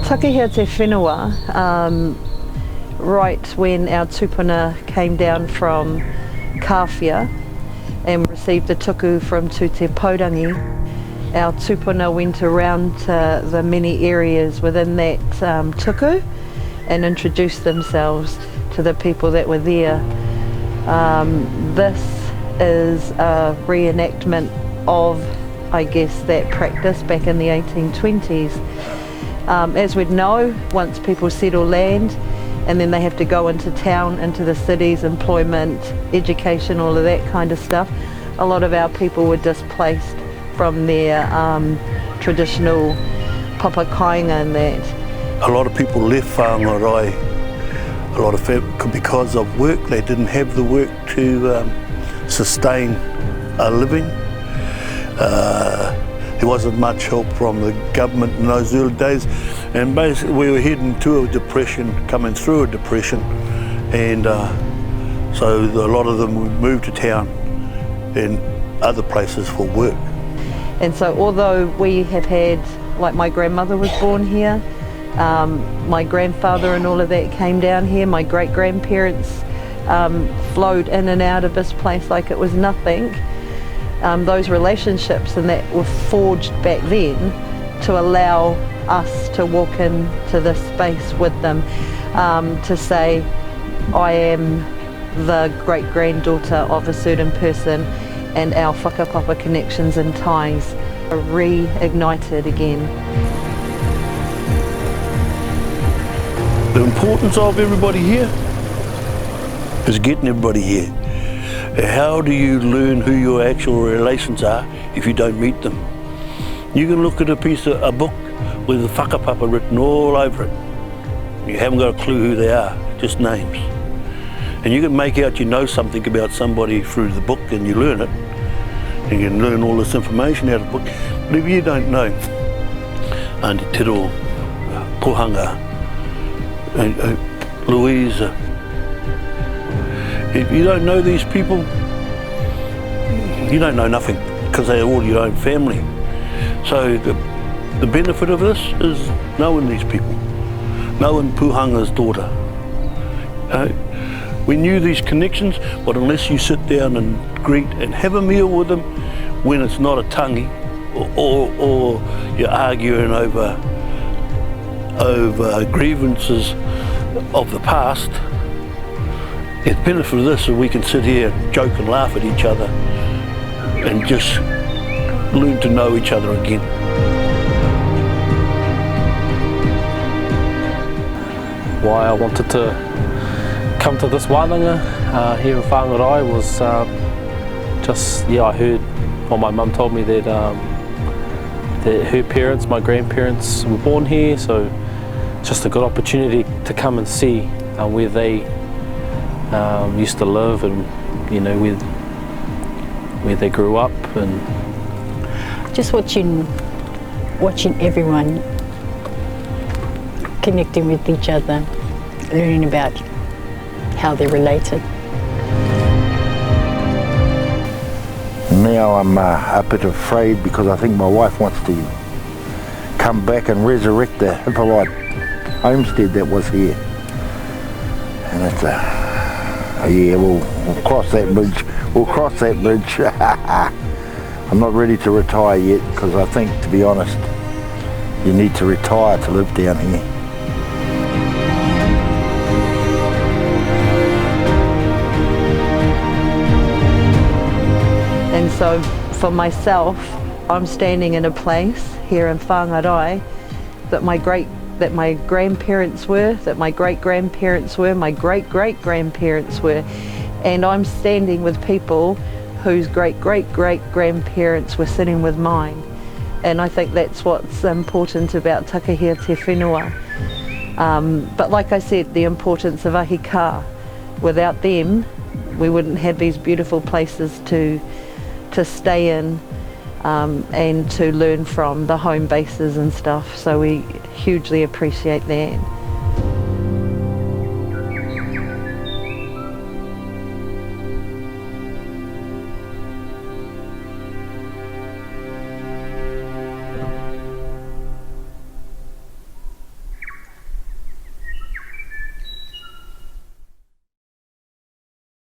Takahia Te Whenua, right when our tupuna came down from Kawhia and received the tuku from Te Pourangi, our tupuna went around to the many areas within that tuku and introduced themselves to the people that were there. This is a reenactment of, I guess, that practice back in the 1820s. As we'd know, once people settle land and then they have to go into town, into the cities, employment, education, all of that kind of stuff, a lot of our people were displaced from their traditional papa kāinga and that. A lot of people left Whangarae, a lot of because of work. They didn't have the work to sustain a living. There wasn't much help from the government in those early days, and basically we were heading to a depression, coming through a depression, and so a lot of them would move to town and other places for work. And so although we have had, like my grandmother was born here, my grandfather and all of that came down here, my great-grandparents flowed in and out of this place like it was nothing. Those relationships and that were forged back then to allow us to walk into this space with them, to say, I am the great-granddaughter of a certain person, and our whakapapa connections and ties are reignited again. The importance of everybody here is getting everybody here. How do you learn who your actual relations are if you don't meet them? You can look at a book with the whakapapa written all over it. You haven't got a clue who they are, just names. And you can make out you know something about somebody through the book and you learn it. And you can learn all this information out of the book. But if you don't know Auntie Tiro, Pohanga, Louisa, if you don't know these people, you don't know nothing, because they're all your own family. So the benefit of this is knowing these people, knowing Puhanga's daughter. We knew these connections, but unless you sit down and greet and have a meal with them when it's not a tangi, or you're arguing over grievances of the past, the benefit of this is we can sit here and joke and laugh at each other and just learn to know each other again. Why I wanted to come to this wānanga here in Whangarae was I heard, well, my mum told me that her parents, my grandparents, were born here, so it's just a good opportunity to come and see where they used to live, and where they grew up, and just watching everyone connecting with each other, learning about how they're related. Now I'm a bit afraid because I think my wife wants to come back and resurrect the Hippolyte homestead that was here, and it's yeah, we'll cross that bridge. We'll cross that bridge. I'm not ready to retire yet, because I think, to be honest, you need to retire to live down here. And so for myself, I'm standing in a place here in Whangarae that my grandparents were, that my great-grandparents were, my great-great-grandparents were, and I'm standing with people whose great-great-great-grandparents were sitting with mine. And I think that's what's important about Takahia Te Whenua. But like I said, the importance of ahi kā. Without them, we wouldn't have these beautiful places to stay in and to learn from, the home bases and stuff, so we hugely appreciate that.